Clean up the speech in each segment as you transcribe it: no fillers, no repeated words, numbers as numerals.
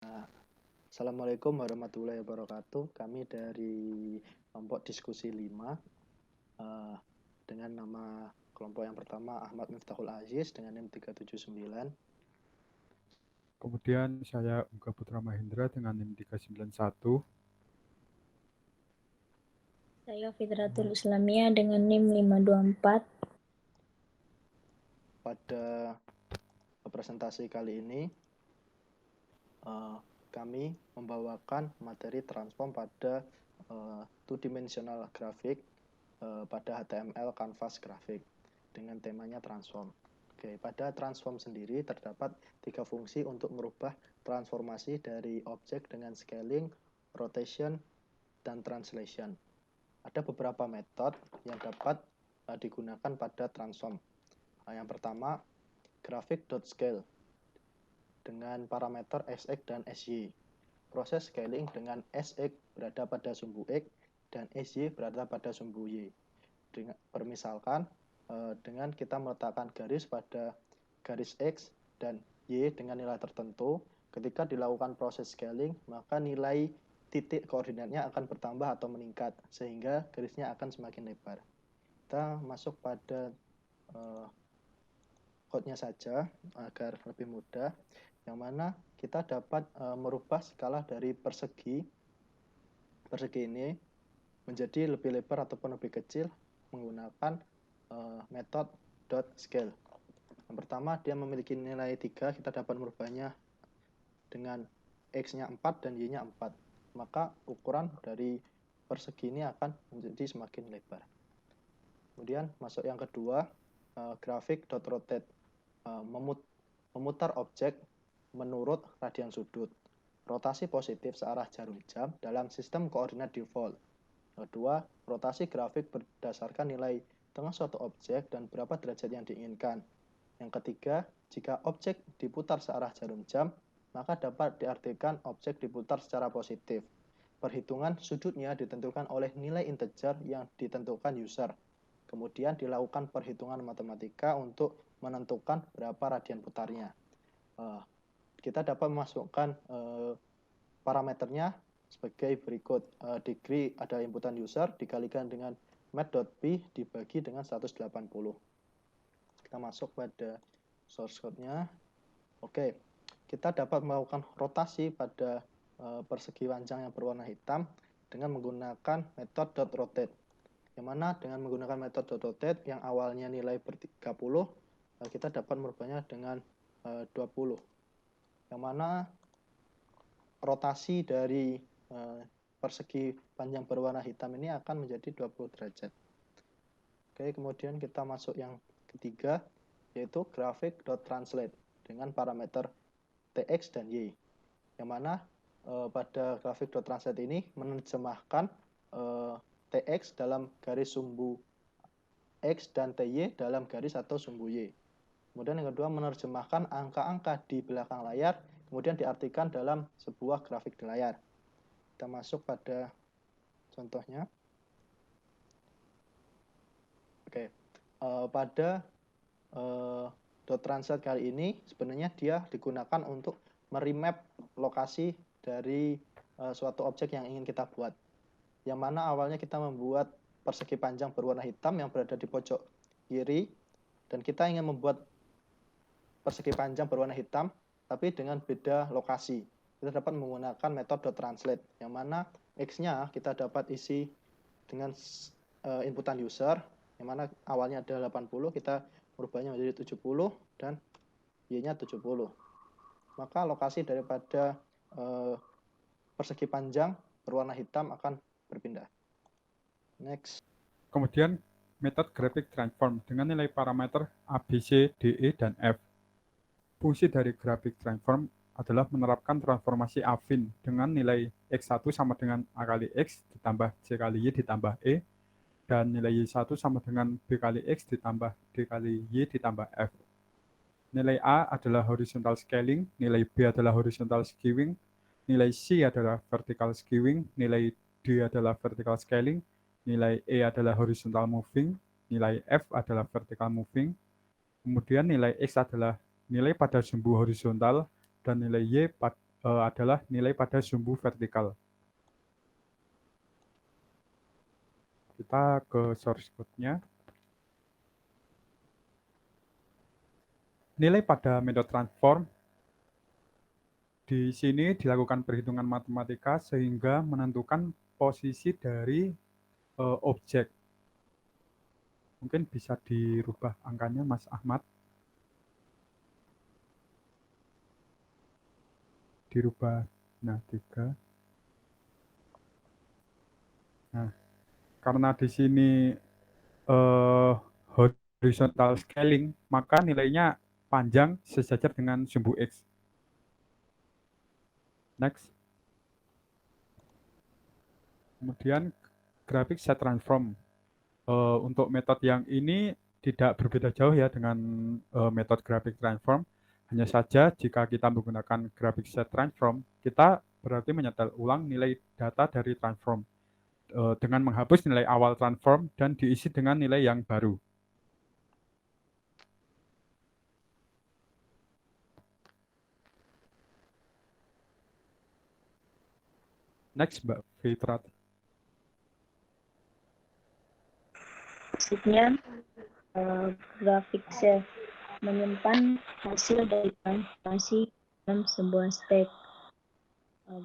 Assalamualaikum warahmatullahi wabarakatuh. Kami dari kelompok diskusi 5 dengan nama kelompok yang pertama Ahmad Miftahul Aziz dengan NIM 379. Kemudian saya Uga Putra Mahendra dengan NIM 391. Saya Fitratul Islamia dengan NIM 524. Pada presentasi kali ini kami membawakan materi transform pada two-dimensional grafik pada HTML Canvas grafik dengan temanya transform. Oke, pada transform sendiri terdapat 3 fungsi untuk merubah transformasi dari objek dengan scaling, rotation, dan translation. Ada beberapa metode yang dapat digunakan pada transform. Yang pertama, graphic.scale dengan parameter sx dan sy. Proses scaling dengan sx berada pada sumbu x dan sy berada pada sumbu y. Permisalkan dengan kita meletakkan garis pada garis x dan y dengan nilai tertentu, ketika dilakukan proses scaling, maka nilai titik koordinatnya akan bertambah atau meningkat, sehingga garisnya akan semakin lebar. Kita masuk pada code-nya saja agar lebih mudah, yang mana kita dapat merubah skala dari persegi ini menjadi lebih lebar ataupun lebih kecil menggunakan metode .scale. Yang pertama, dia memiliki nilai 3, kita dapat merubahnya dengan x-nya 4 dan y-nya 4. Maka ukuran dari persegi ini akan menjadi semakin lebar. Kemudian masuk yang kedua, graphic.rotate, memutar objek menurut radian sudut. Rotasi positif searah jarum jam dalam sistem koordinat default. Kedua, rotasi grafik berdasarkan nilai tengah suatu objek dan berapa derajat yang diinginkan. Yang ketiga, jika objek diputar searah jarum jam, maka dapat diartikan objek diputar secara positif. Perhitungan sudutnya ditentukan oleh nilai integer yang ditentukan user. Kemudian dilakukan perhitungan matematika untuk menentukan berapa radian putarnya. Kita dapat memasukkan parameternya sebagai berikut. Degree ada inputan user dikalikan dengan math.p dibagi dengan 180. Kita masuk pada source code-nya. Oke, kita dapat melakukan rotasi pada persegi panjang yang berwarna hitam dengan menggunakan method.rotate. Yang mana dengan menggunakan method.rotate yang awalnya nilai ber-30, kita dapat merubahnya dengan 20. Yang mana rotasi dari persegi panjang berwarna hitam ini akan menjadi 20 derajat. Oke, kemudian kita masuk yang ketiga, yaitu graphic.translate dengan parameter tx dan y. Yang mana pada graphic.translate ini menerjemahkan tx dalam garis sumbu x dan ty dalam garis atau sumbu y. Kemudian yang kedua, menerjemahkan angka-angka di belakang layar, kemudian diartikan dalam sebuah grafik di layar. Kita masuk pada contohnya. Oke, pada .translate kali ini sebenarnya dia digunakan untuk meremap lokasi dari suatu objek yang ingin kita buat. Yang mana awalnya kita membuat persegi panjang berwarna hitam yang berada di pojok kiri, dan kita ingin membuat persegi panjang berwarna hitam tapi dengan beda lokasi. Kita dapat menggunakan metode .translate, yang mana x-nya kita dapat isi dengan inputan user, yang mana awalnya ada 80, kita merubahnya menjadi 70 dan y-nya 70. Maka lokasi daripada persegi panjang berwarna hitam akan berpindah. Next. Kemudian metode graphic transform dengan nilai parameter A, B, C, D, E, dan F. Fungsi dari graphic transform adalah menerapkan transformasi affine dengan nilai X1 sama dengan A kali X ditambah C kali Y ditambah E, dan nilai Y1 sama dengan B kali X ditambah D kali Y ditambah F. Nilai A adalah horizontal scaling, nilai B adalah horizontal skewing, nilai C adalah vertical skewing, nilai D adalah vertical scaling, nilai E adalah horizontal moving, nilai F adalah vertical moving, kemudian nilai X adalah nilai pada sumbu horizontal, dan nilai Y adalah nilai pada sumbu vertikal. Kita ke source code-nya. Nilai pada metode transform di sini dilakukan perhitungan matematika sehingga menentukan posisi dari objek. Mungkin bisa dirubah angkanya, Mas Ahmad. Dirubah, nah 3. Nah, karena di sini horizontal scaling, maka nilainya panjang sejajar dengan sumbu X. Next. Kemudian grafik set transform. Untuk metode yang ini tidak berbeda jauh ya dengan metode grafik transform. Hanya saja jika kita menggunakan grafik set transform, kita berarti menyetel ulang nilai data dari transform dengan menghapus nilai awal transform dan diisi dengan nilai yang baru. Next, Mbak Fitrat. Maksudnya grafik save menyimpan hasil dari transformasi dalam sebuah step.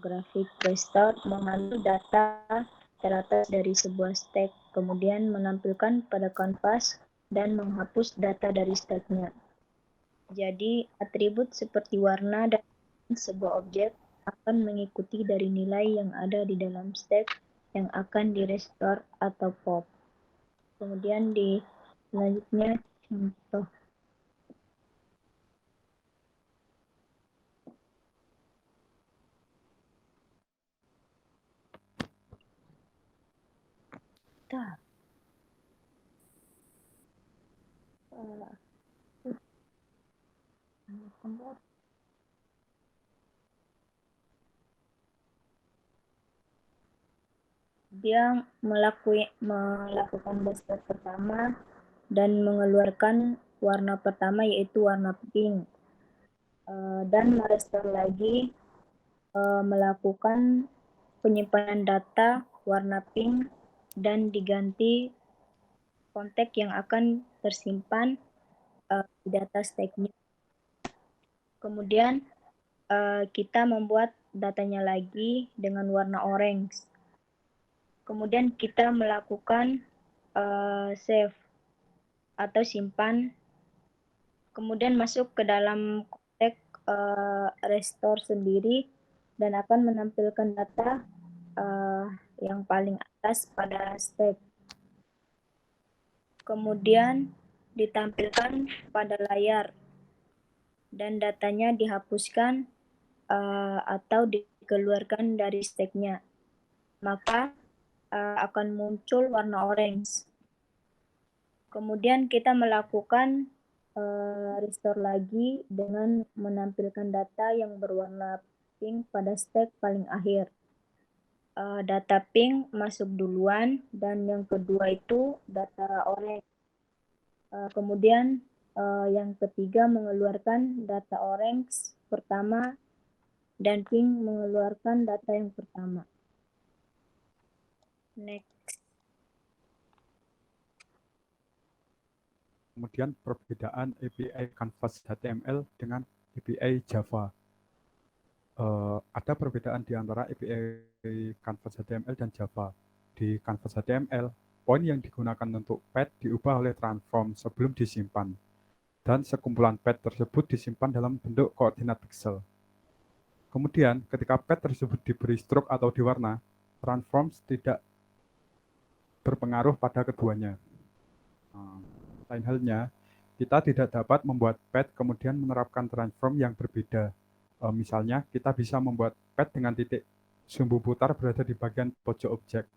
Grafik restore mengambil data teratas dari sebuah stack, kemudian menampilkan pada kanvas dan menghapus data dari stacknya. Jadi, atribut seperti warna dan sebuah objek akan mengikuti dari nilai yang ada di dalam stack yang akan di-restore atau pop. Kemudian di selanjutnya contoh. Dia melakukan step pertama dan mengeluarkan warna pertama yaitu warna pink, dan merestore lagi melakukan penyimpanan data warna pink dan diganti konteks yang akan tersimpan di data stacknya. Kemudian kita membuat datanya lagi dengan warna orange. Kemudian kita melakukan save atau simpan, kemudian masuk ke dalam konteks restore sendiri dan akan menampilkan data yang paling atas pada stack. Kemudian ditampilkan pada layar dan datanya dihapuskan atau dikeluarkan dari stacknya. Maka akan muncul warna orange. Kemudian kita melakukan restore lagi dengan menampilkan data yang berwarna pink pada stack paling akhir. Data pink masuk duluan dan yang kedua itu data orange. Kemudian yang ketiga mengeluarkan data orange pertama dan pink mengeluarkan data yang pertama. Next. Kemudian perbedaan API Canvas HTML dengan API Java. Ada perbedaan di antara API Canvas HTML dan Java. Di Canvas HTML, poin yang digunakan untuk pad diubah oleh transform sebelum disimpan. Dan sekumpulan pad tersebut disimpan dalam bentuk koordinat pixel. Kemudian, ketika pad tersebut diberi stroke atau diwarna, transforms tidak berpengaruh pada keduanya. Lain halnya, kita tidak dapat membuat pad kemudian menerapkan transform yang berbeda. Misalnya, kita bisa membuat pad dengan titik sumbu putar berada di bagian pojok objek.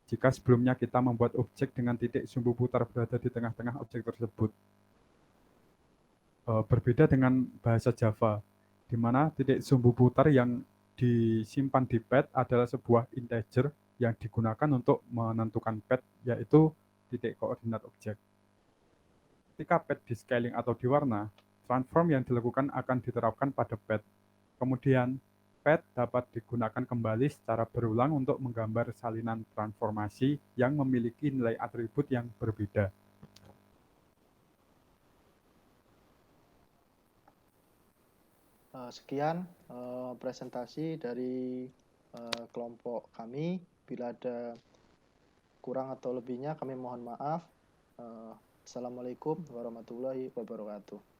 Jika sebelumnya kita membuat objek dengan titik sumbu putar berada di tengah-tengah objek tersebut. Berbeda dengan bahasa Java, di mana titik sumbu putar yang disimpan di pad adalah sebuah integer yang digunakan untuk menentukan pad, yaitu titik koordinat objek. Ketika pad di scaling atau diwarna, transform yang dilakukan akan diterapkan pada pad. Kemudian, Pad dapat digunakan kembali secara berulang untuk menggambar salinan transformasi yang memiliki nilai atribut yang berbeda. Sekian presentasi dari kelompok kami. Bila ada kurang atau lebihnya kami mohon maaf. Assalamualaikum warahmatullahi wabarakatuh.